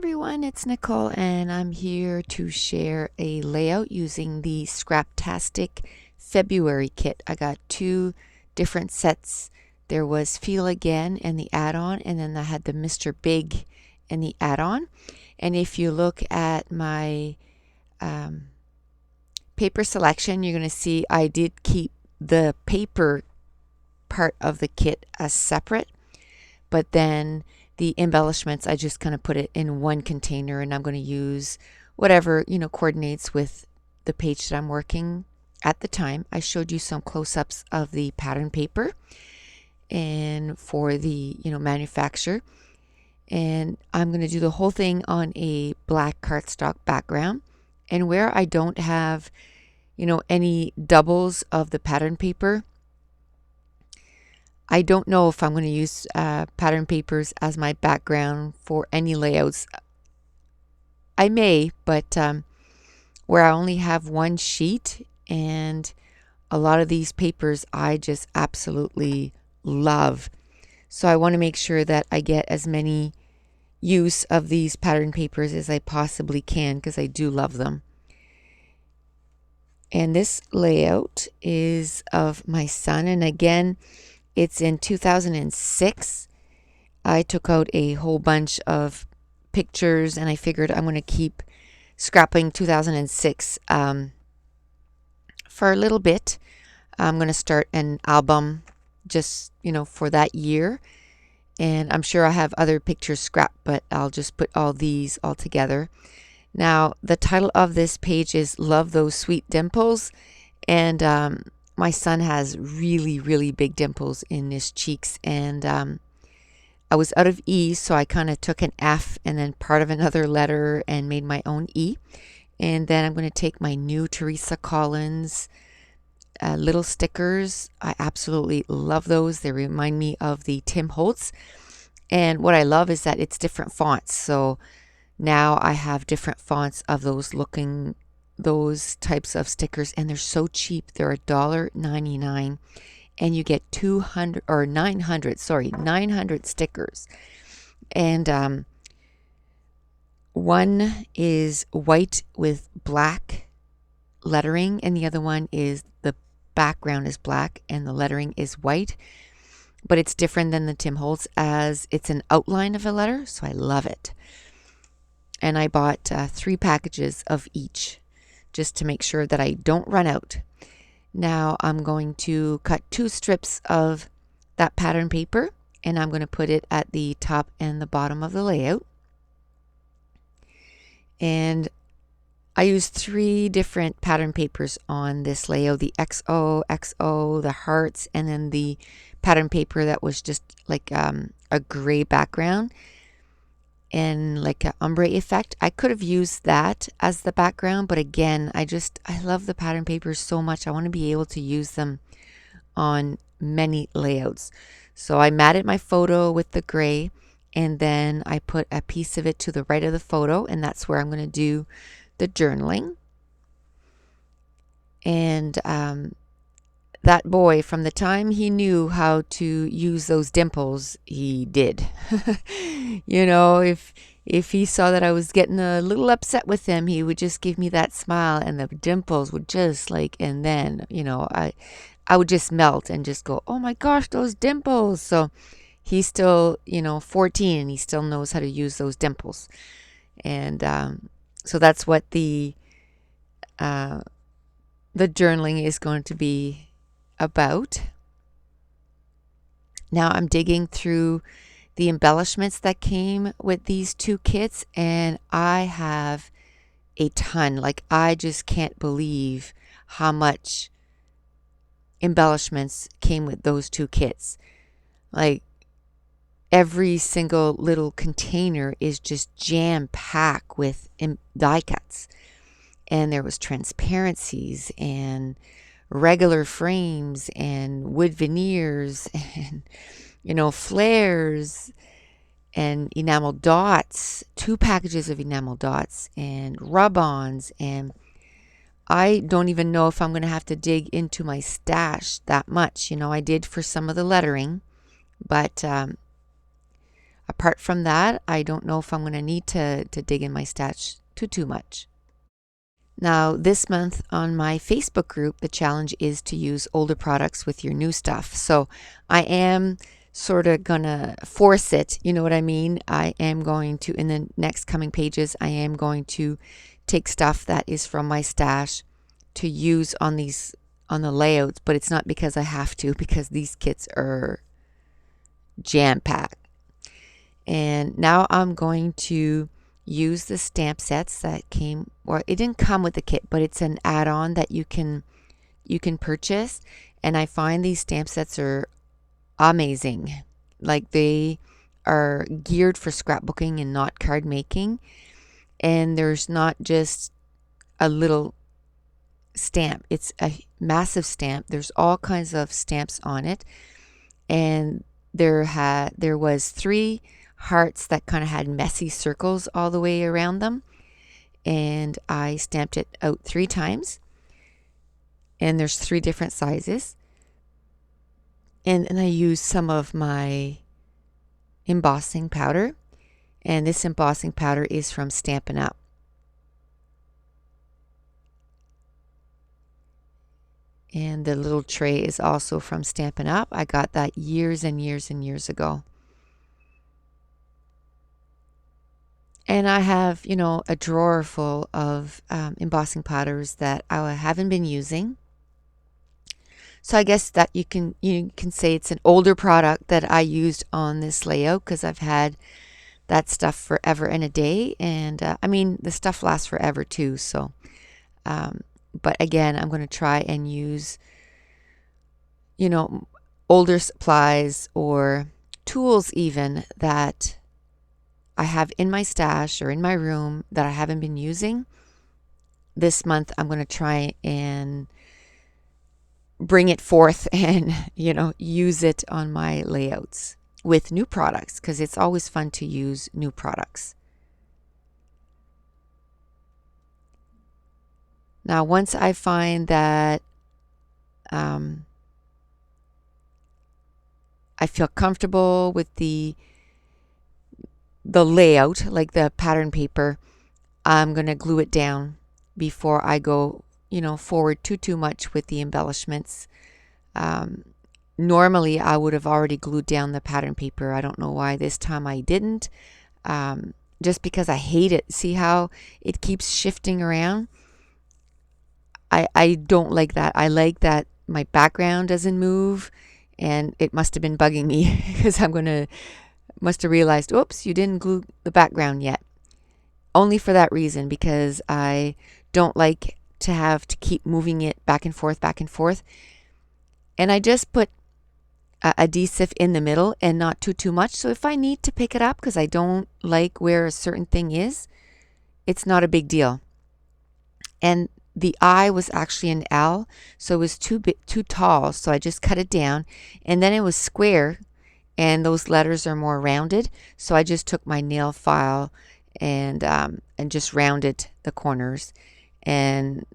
everyone, it's Nicole and I'm here to share a layout using the Scraptastic February kit. I got two different sets. There was Feel Again and the add-on, and then I had the Mr. Big and the add-on. And if you look at my paper selection, you're going to see I did keep the paper part of the kit as separate, but then the embellishments, I just kind of put it in one container, and I'm going to use whatever, coordinates with the page that I'm working at the time. I showed you some close-ups of the pattern paper and for the, manufacturer. And I'm going to do the whole thing on a black cardstock background. And where I don't have, any doubles of the pattern paper, I don't know if I'm going to use pattern papers as my background for any layouts. I may, but where I only have one sheet, and a lot of these papers I just absolutely love. So I want to make sure that I get as many use of these pattern papers as I possibly can, because I do love them. And this layout is of my son, and again, it's in 2006. I took out a whole bunch of pictures, and I figured I'm going to keep scrapping 2006 for a little bit. I'm going to start an album just, for that year. And I'm sure I have other pictures scrapped, but I'll just put all these all together. Now, the title of this page is Love Those Sweet Dimples. And my son has really, really big dimples in his cheeks, and I was out of E, so I kind of took an F and then part of another letter and made my own E. And then I'm going to take my new Teresa Collins little stickers. I absolutely love those. They remind me of the Tim Holtz. And what I love is that it's different fonts. So now I have different fonts of those types of stickers, and they're so cheap. They're $1.99, and you get 900 stickers. And one is white with black lettering, and the other one is the background is black and the lettering is white, but it's different than the Tim Holtz as it's an outline of a letter, so I love it. And I bought 3 packages of each, just to make sure that I don't run out. Now I'm going to cut 2 strips of that pattern paper, and I'm going to put it at the top and the bottom of the layout. And I used 3 different pattern papers on this layout: the XO, the hearts, and then the pattern paper that was just like a gray background and like an ombre effect. I could have used that as the background, but again, I love the pattern papers so much. I want to be able to use them on many layouts. So I matted my photo with the gray, and then I put a piece of it to the right of the photo, and that's where I'm going to do the journaling. And that boy, from the time he knew how to use those dimples, he did. If he saw that I was getting a little upset with him, he would just give me that smile, and the dimples would just and then, I would just melt and just go, oh my gosh, those dimples. So he's still, 14, and he still knows how to use those dimples. And so that's what the journaling is going to be about. Now I'm digging through the embellishments that came with these 2 kits, and I have a ton. I just can't believe how much embellishments came with those 2 kits. Every single little container is just jam-packed with die cuts. And there was transparencies and regular frames and wood veneers and, flares and enamel dots, 2 packages of enamel dots and rub-ons. And I don't even know if I'm going to have to dig into my stash that much. I did for some of the lettering, but apart from that, I don't know if I'm going to need to dig in my stash too much. Now, this month on my Facebook group, the challenge is to use older products with your new stuff. So I am sort of gonna force it, you know what I mean? I am going to, in the next coming pages, I am going to take stuff that is from my stash to use on the layouts, but it's not because I have to, because these kits are jam-packed. And now I'm going to use the stamp sets that came, or it didn't come with the kit, but it's an add-on that you can purchase. And I find these stamp sets are amazing. Like, they are geared for scrapbooking and not card making. And there's not just a little stamp, it's a massive stamp. There's all kinds of stamps on it. And there was 3 hearts that kind of had messy circles all the way around them, and I stamped it out 3 times, and there's 3 different sizes. And I used some of my embossing powder, and this embossing powder is from Stampin' Up. And the little tray is also from Stampin' Up. I got that years and years and years ago. And I have, a drawer full of embossing powders that I haven't been using. So I guess that you can say it's an older product that I used on this layout, because I've had that stuff forever and a day. And I mean, the stuff lasts forever too. So, but again, I'm going to try and use, older supplies or tools even that I have in my stash or in my room that I haven't been using. This month, I'm going to try and bring it forth and, use it on my layouts with new products, because it's always fun to use new products. Now, once I find that I feel comfortable with the layout, like the pattern paper, I'm going to glue it down before I go, forward too much with the embellishments. Normally, I would have already glued down the pattern paper. I don't know why this time I didn't. Just because I hate it. See how it keeps shifting around? I don't like that. I like that my background doesn't move, and it must have been bugging me because must have realized, oops, you didn't glue the background yet. Only for that reason, because I don't like to have to keep moving it back and forth. And I just put adhesive in the middle and not too much. So if I need to pick it up because I don't like where a certain thing is, it's not a big deal. And the I was actually an L, so it was too tall. So I just cut it down, and then it was square, and those letters are more rounded. So I just took my nail file and just rounded the corners. And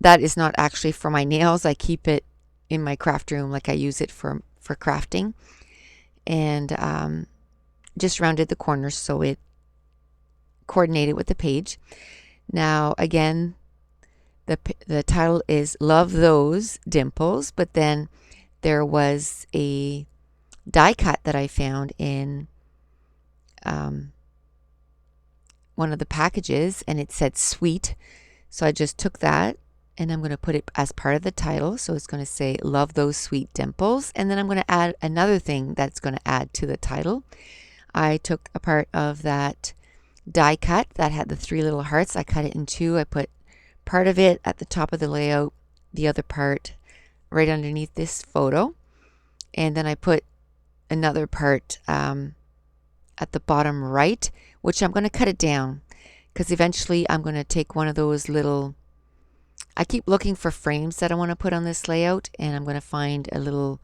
that is not actually for my nails. I keep it in my craft room, like I use it for crafting, and just rounded the corners so it coordinated with the page. Now, again, the title is Love Those Dimples, but then there was a die cut that I found in one of the packages, and it said sweet. So I just took that, and I'm going to put it as part of the title. So it's going to say Love Those Sweet Dimples. And then I'm going to add another thing that's going to add to the title. I took a part of that die cut that had the 3 little hearts. I cut it in 2. I put part of it at the top of the layout, the other part right underneath this photo. And then I put another part at the bottom right, which I'm going to cut it down, because eventually I'm going to take one of those little, I keep looking for frames that I want to put on this layout, and I'm going to find a little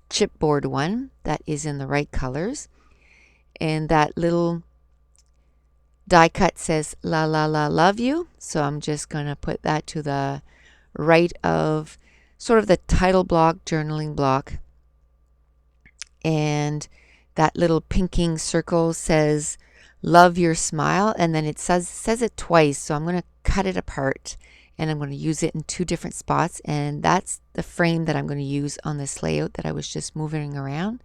chipboard one that is in the right colors. And that little die cut says la la la love you, so I'm just going to put that to the right of sort of the title block, journaling block. And that little pinking circle says love your smile, and then it says it twice. So I'm going to cut it apart and I'm going to use it in two different spots, and that's the frame that I'm going to use on this layout that I was just moving around.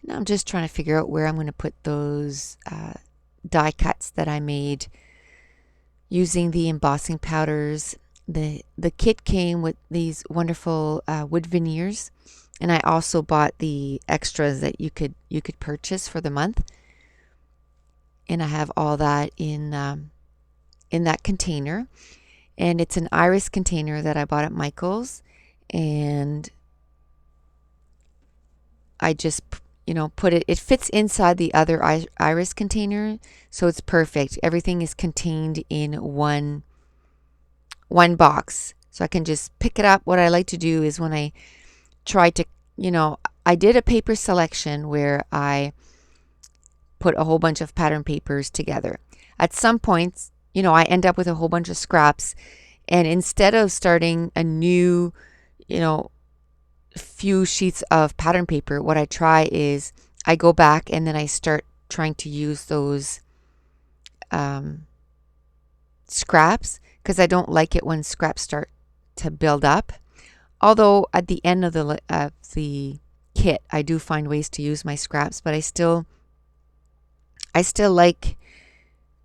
Now I'm just trying to figure out where I'm going to put those die cuts that I made using the embossing powders. The kit came with these wonderful wood veneers, and I also bought the extras that you could purchase for the month. And I have all that in that container, and it's an iris container that I bought at Michael's, and I just put it. It fits inside the other iris container, so it's perfect. Everything is contained in one box, so I can just pick it up. What I like to do is when I try to, I did a paper selection where I put a whole bunch of pattern papers together. At some points, I end up with a whole bunch of scraps, and instead of starting a new, few sheets of pattern paper, what I try is I go back and then I start trying to use those scraps, because I don't like it when scraps start to build up. Although at the end of the kit, I do find ways to use my scraps, but I still like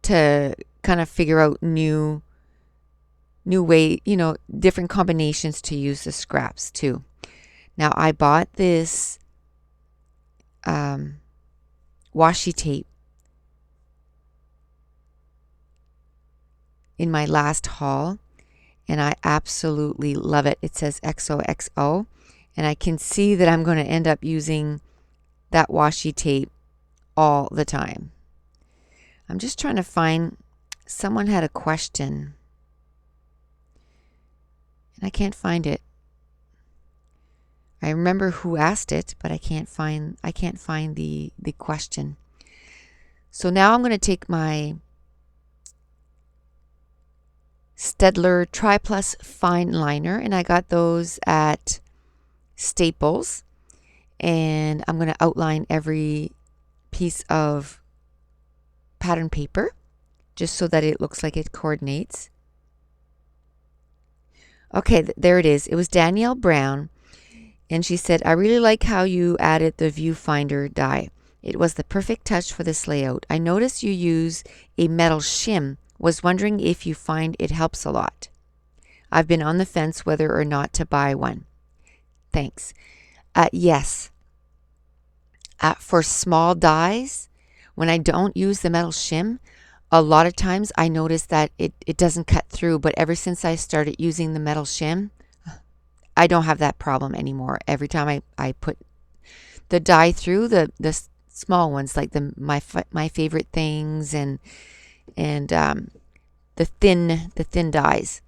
to kind of figure out new way, different combinations to use the scraps too. Now I bought this washi tape in my last haul, and I absolutely love it. It says XOXO, and I can see that I'm going to end up using that washi tape all the time. I'm just trying to find, someone had a question and I can't find it. I remember who asked it, but I can't find the question. So now I'm going to take my Staedtler Tri-Plus Fine Liner, and I got those at Staples, and I'm going to outline every piece of pattern paper just so that it looks like it coordinates. Okay, there it is. It was Danielle Brown, and she said, I really like how you added the viewfinder die. It was the perfect touch for this layout. I noticed you use a metal shim. Was wondering if you find it helps a lot. I've been on the fence whether or not to buy one. Thanks. Yes. For small dies, when I don't use the metal shim, a lot of times I notice that it doesn't cut through, but ever since I started using the metal shim, I don't have that problem anymore. Every time I put the die through, the small ones, like my favorite things and the thin dies,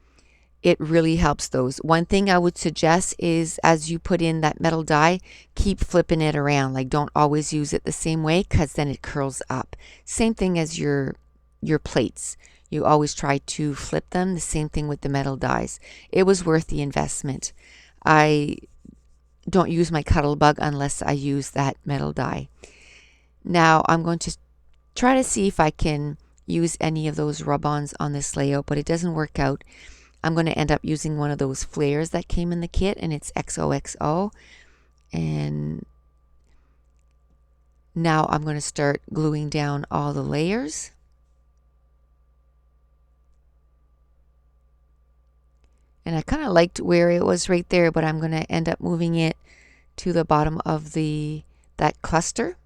it really helps those. One thing I would suggest is, as you put in that metal die, keep flipping it around. Like, don't always use it the same way, because then it curls up. Same thing as your plates. You always try to flip them. The same thing with the metal dies. It was worth the investment. I don't use my Cuttlebug unless I use that metal die. Now I'm going to try to see if I can use any of those rub-ons on this layout, but it doesn't work out. I'm going to end up using one of those flares that came in the kit, and it's XOXO. And now I'm going to start gluing down all the layers. And I kind of liked where it was right there, but I'm going to end up moving it to the bottom of that cluster.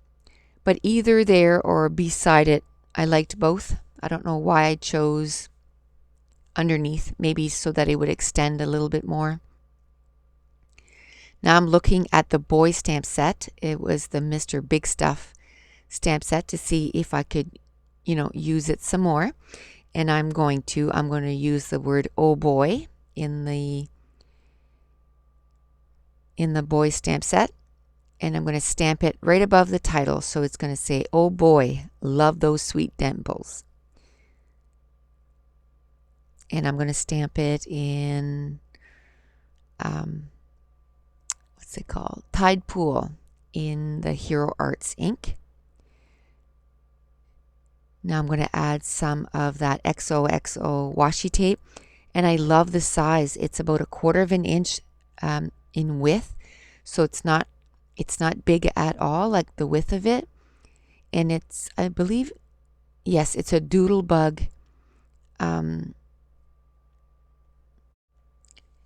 But either there or beside it, I liked both. I don't know why I chose underneath, maybe so that it would extend a little bit more. Now I'm looking at the boy stamp set. It was the Mr. Big Stuff stamp set, to see if I could, use it some more. And I'm going to use the word oh boy in the boy stamp set. And I'm going to stamp it right above the title. So it's going to say, oh boy, love those sweet dimples. And I'm going to stamp it in, what's what's it called? Tide Pool in the Hero Arts ink. Now I'm going to add some of that XOXO washi tape, and I love the size. It's about 1/4 of an inch in width, so it's not big at all, like the width of it. And it's, I believe, yes, it's a Doodlebug.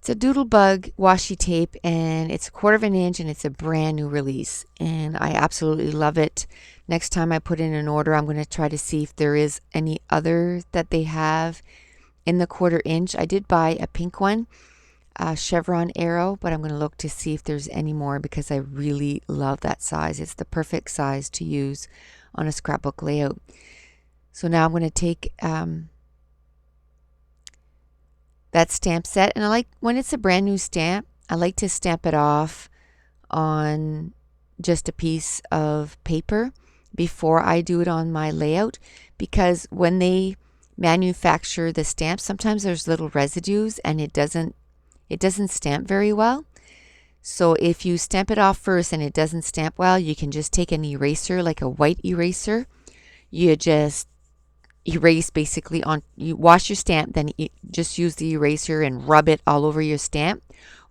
It's a Doodlebug washi tape, and it's 1/4 of an inch, and it's a brand new release, and I absolutely love it. Next time I put in an order, I'm going to try to see if there is any other that they have in the 1/4 inch. I did buy a pink one, a chevron arrow, but I'm going to look to see if there's any more because I really love that size. It's the perfect size to use on a scrapbook layout. So now I'm going to take that stamp set, and I like when it's a brand new stamp, I like to stamp it off on just a piece of paper before I do it on my layout, because when they manufacture the stamp, sometimes there's little residues and it doesn't stamp very well. So if you stamp it off first and it doesn't stamp well, you can just take an eraser, like a white eraser. You just erase basically on, you wash your stamp, then you just use the eraser and rub it all over your stamp.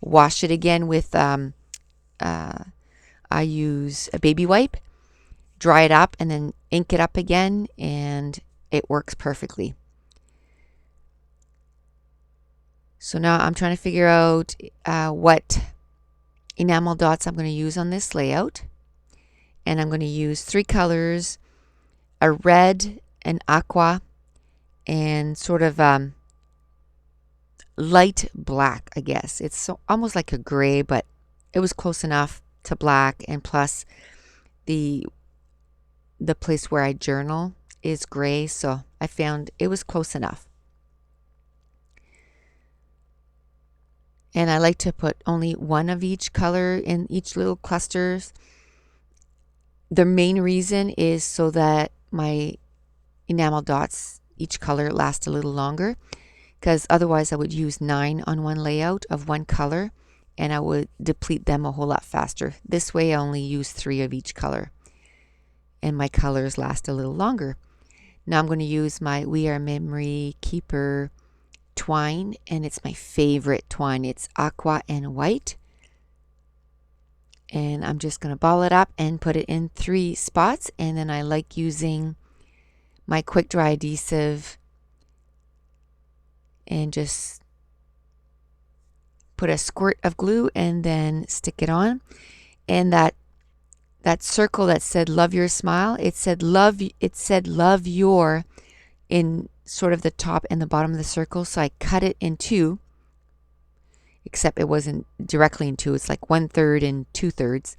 Wash it again with I use a baby wipe, dry it up, and then ink it up again, and it works perfectly. So now I'm trying to figure out what enamel dots I'm going to use on this layout, and I'm going to use 3 colors, a red, an aqua, and sort of light black, I guess. It's almost like a gray, but it was close enough to black, and plus the place where I journal is gray, so I found it was close enough. And I like to put only one of each color in each little clusters. The main reason is so that my enamel dots, each color, last a little longer, because otherwise I would use 9 on one layout of one color and I would deplete them a whole lot faster. This way I only use 3 of each color and my colors last a little longer. Now I'm going to use my We Are Memory Keeper twine, and it's my favorite twine. It's aqua and white, and I'm just going to ball it up and put it in 3 spots, and then I like using my quick dry adhesive and just put a squirt of glue and then stick it on. And that circle that said love your smile, it said love your in sort of the top and the bottom of the circle, so I cut it in 2, except it wasn't directly in 2, it's like 1/3 and 2/3.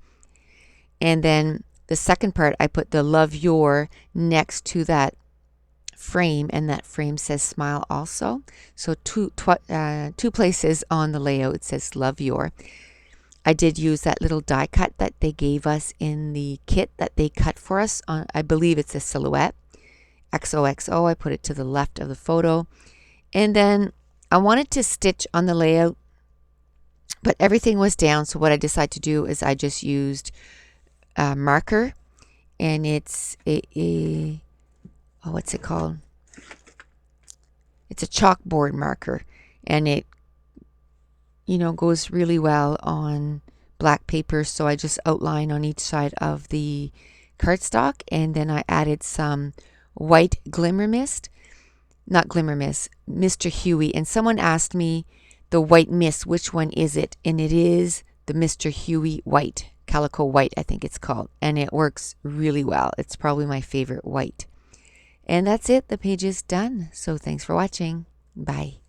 And then the second part, I put the love your next to that frame, and that frame says smile also. So two places on the layout it says love your. I did use that little die cut that they gave us in the kit that they cut for us on, I believe it's a silhouette. XOXO, I put it to the left of the photo. And then I wanted to stitch on the layout, but everything was down, so what I decided to do is I just used a marker, and it's what's it called? It's a chalkboard marker, and it goes really well on black paper, so I just outline on each side of the cardstock, and then I added some white glimmer mist, not glimmer mist, Mr. Huey. And someone asked me the white mist, which one is it? And it is the Mr. Huey white, calico white, I think it's called, and it works really well. It's probably my favorite white. And that's it. The page is done. So thanks for watching. Bye.